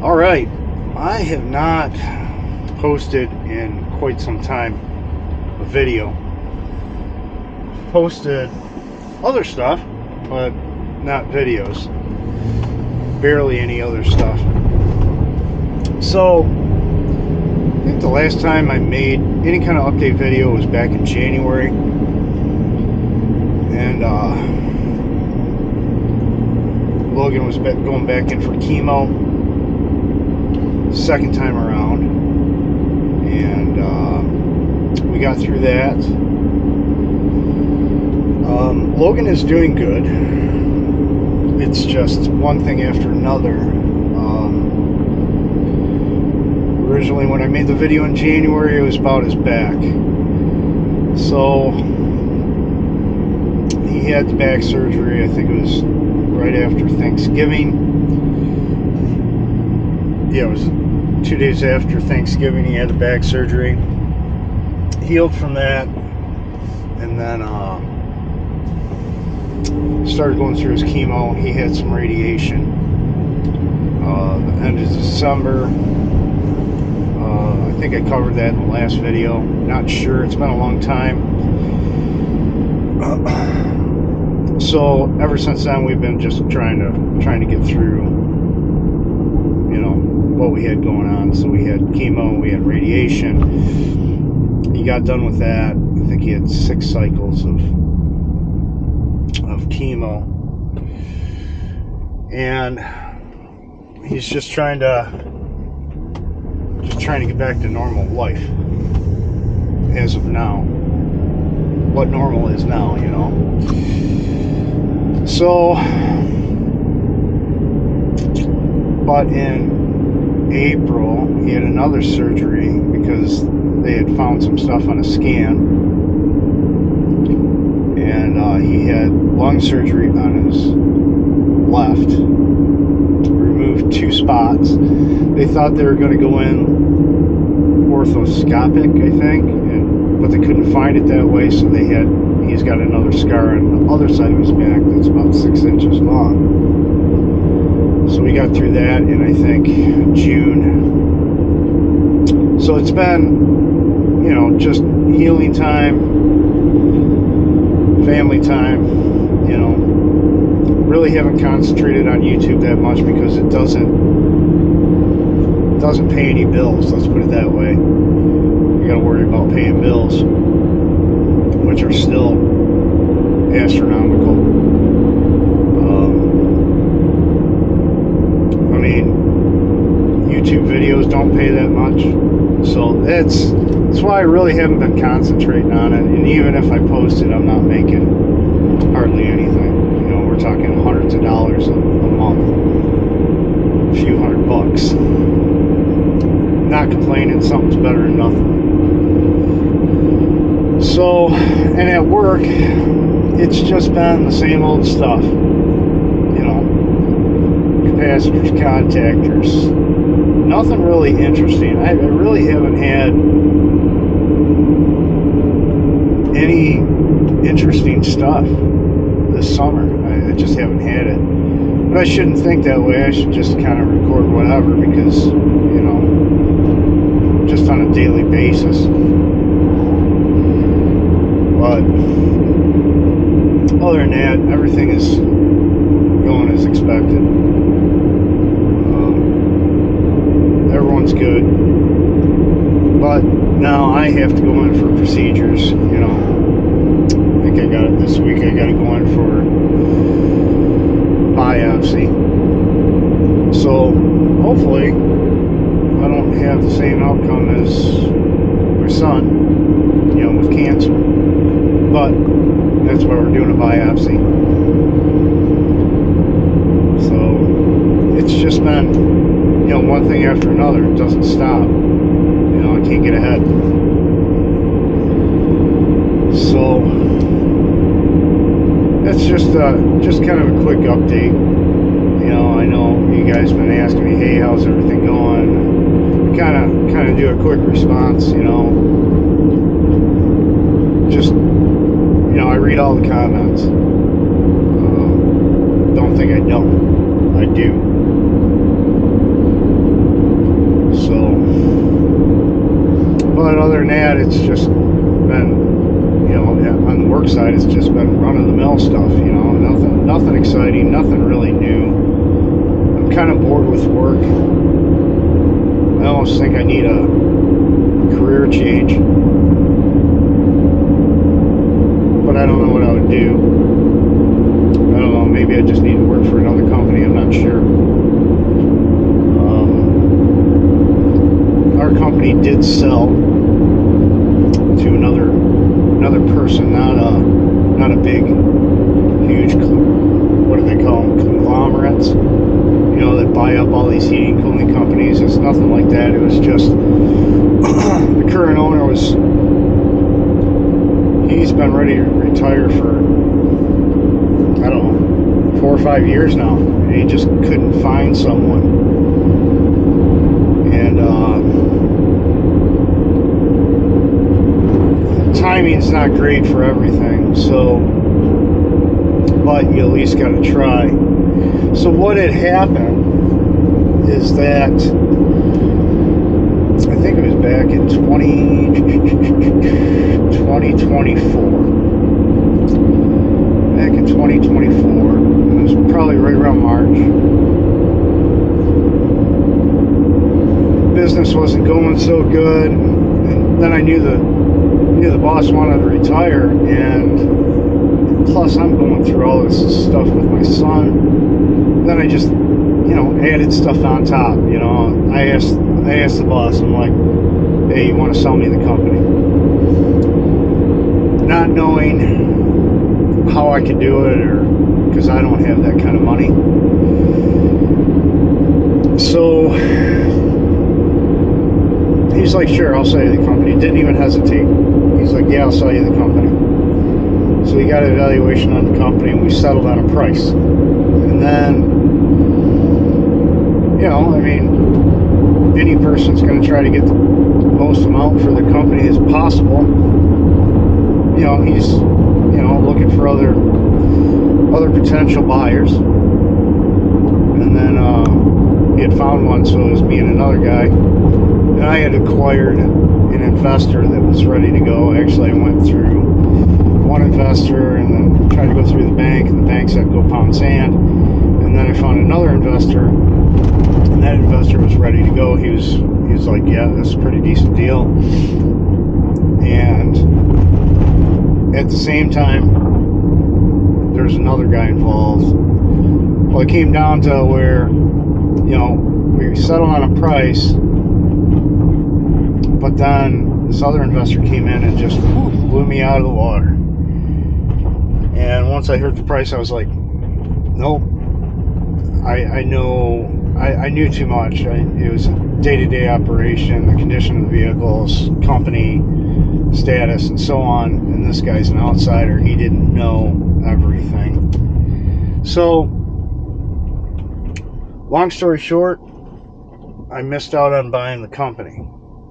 All right, I have not posted in quite some time a video. Posted other stuff, but not videos. Barely any other stuff. So I think the last time I made any kind of update video was back in January, and Logan was going back in for chemo second time around, and we got through that. Logan is doing good. It's just one thing after another. Originally when I made the video in January, it was about his back. So he had the back surgery, I think it was right after Thanksgiving. Yeah, it was 2 days after Thanksgiving he had the back surgery. Healed from that, and then started going through his chemo. He had some radiation. The end of December. I think I covered that in the last video. Not sure. It's been a long time. So ever since then, we've been just trying to get through, you know, what we had going on. So we had chemo, we had radiation. He got done with that. I think he had 6 cycles of chemo, and he's just trying to get back to normal life as of now. What normal is now, you know. So, but in April he had another surgery because they had found some stuff on a scan, and he had lung surgery on his left. Removed 2 spots. They thought they were going to go in orthoscopic, I think, but they couldn't find it that way, so he's got another scar on the other side of his back that's about 6 inches long. So we got through that in, I think, June. So it's been, you know, just healing time, family time, you know. Really haven't concentrated on YouTube that much because it doesn't pay any bills, let's put it that way. You gotta worry about paying bills, which are still astronomical. I mean, YouTube videos don't pay that much, so that's why I really haven't been concentrating on it. And even if I post it, I'm not making hardly anything. You know, we're talking hundreds of dollars a month, a few $100. Not complaining, something's better than nothing. So, and at work, it's just been the same old stuff. You know, capacitors, contactors, nothing really interesting. I really haven't had any interesting stuff this summer. I just haven't had it. But I shouldn't think that way. I should just kind of record whatever, because, you know, just on a daily basis. But other than that, everything is going as expected. Everyone's good. But now I have to go in for procedures, you know. I think I got it this week. I got to go in for biopsy. So hopefully I don't have the same outcome as my son, you know, with cancer. But that's why we're doing a biopsy. So it's just been, you know, one thing after another. It doesn't stop. You know, I can't get ahead. So that's just kind of a quick update. You know, I know you guys have been asking me, hey, how's everything going? Kind of do a quick response, you know. Just, you know, I read all the comments. Don't think I don't. I do. that, it's just been, you know, on the work side, it's just been run-of-the-mill stuff, you know, nothing exciting, nothing really new. I'm kind of bored with work. I almost think I need a career change, but I don't know what I would do. I don't know, maybe I just need to work for another company, I'm not sure. Our company did sell to another person, not a big, huge, what do they call them, conglomerates, you know, that buy up all these heating and cooling companies. It's nothing like that. It was just the current owner he's been ready to retire for, I don't know, 4 or 5 years now, and he just couldn't find someone. And timing's not great for everything, so, but you at least got to try. So what had happened is that, I think it was back in 2024. Back in 2024, it was probably right around March. Business wasn't going so good, and then I knew the boss wanted to retire, and plus I'm going through all this stuff with my son. Then I just, you know, added stuff on top. You know, I asked the boss, I'm like, hey, you want to sell me the company? Not knowing how I could do it, or because I don't have that kind of money. So he's like, sure, I'll sell you the company. Didn't even hesitate. He's like, yeah, I'll sell you the company. So we got an evaluation on the company, and we settled on a price. And then, you know, I mean, any person's going to try to get the most amount for the company as possible. You know, he's, you know, looking for other potential buyers. And then he had found one, so it was me and another guy. And I had acquired an investor that was ready to go. Actually, I went through one investor and then tried to go through the bank, and the bank said go pound sand. And then I found another investor, and that investor was ready to go. He was like, yeah, this is a pretty decent deal. And at the same time, there's another guy involved. Well, it came down to where, you know, we settled on a price, but then this other investor came in and just blew me out of the water. And once I heard the price, I was like, nope. I knew too much. It was a day-to-day operation, the condition of the vehicles, company status, and so on. And this guy's an outsider. He didn't know everything. So, long story short, I missed out on buying the company,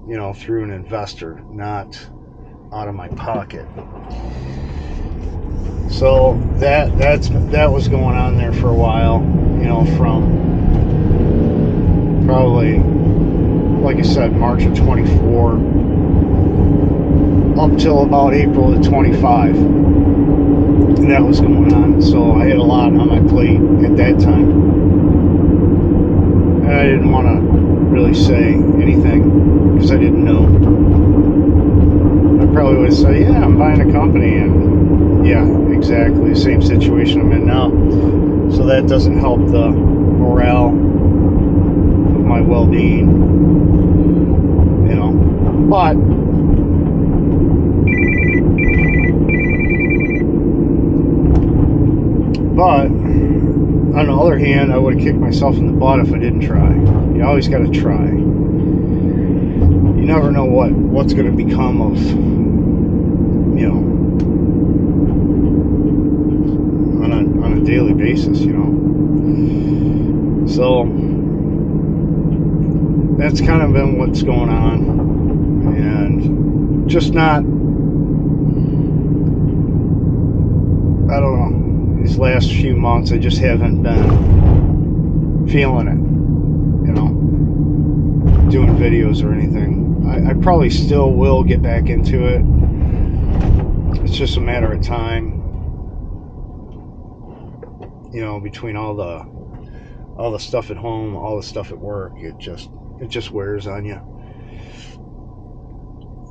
you know, through an investor, not out of my pocket. So that was going on there for a while, you know, from probably, like I said, March of 24 up till about April of 25. And that was going on. So I had a lot on my plate at that time. And I didn't want to really say anything because I didn't know. I probably would have said, yeah, I'm buying a company, and yeah, exactly the same situation I'm in now. So that doesn't help the morale of my well-being, you know. But on the other hand, I would have kicked myself in the butt if I didn't try. You always got to try. You never know what's going to become of, you know, on a daily basis, you know. So that's kind of been what's going on, and just not, I don't know, these last few months I just haven't been feeling it, you know, doing videos or anything. I probably still will get back into it. It's just a matter of time. You know, between all the stuff at home, all the stuff at work, it just wears on you.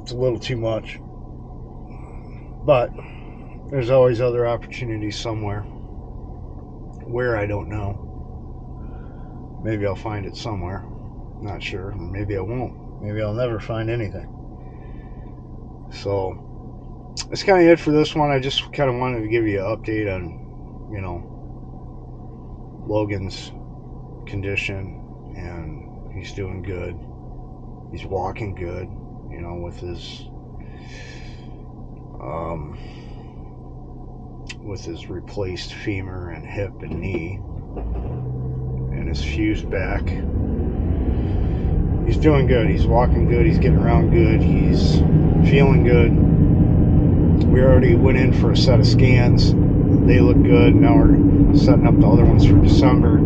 It's a little too much. But there's always other opportunities somewhere. Where, I don't know. Maybe I'll find it somewhere. Not sure. Maybe I won't. Maybe I'll never find anything. So that's kind of it for this one. I just kind of wanted to give you an update on, you know, Logan's condition, and he's doing good. He's walking good, you know, with his replaced femur and hip and knee and his fused back. He's doing good. He's walking good. He's getting around good. He's feeling good. We already went in for a set of scans. They look good. Now we're setting up the other ones for December.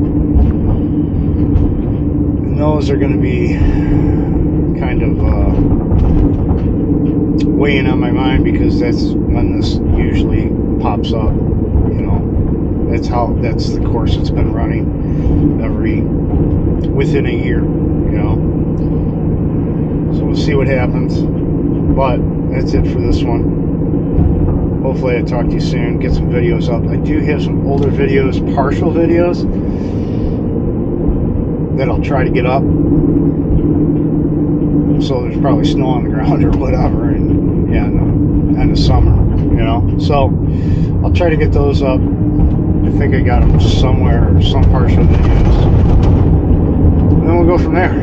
And those are going to be kind of weighing on my mind, because that's when this usually pops up. You know, that's the course it's been running within a year, you know. So we'll see what happens. But that's it for this one. Hopefully I talk to you soon, get some videos up. I do have some older videos, partial videos, that I'll try to get up. So there's probably snow on the ground or whatever, and yeah, in the end of summer, you know. So I'll try to get those up. I think I got them somewhere, or some partial videos. And then we'll go from there.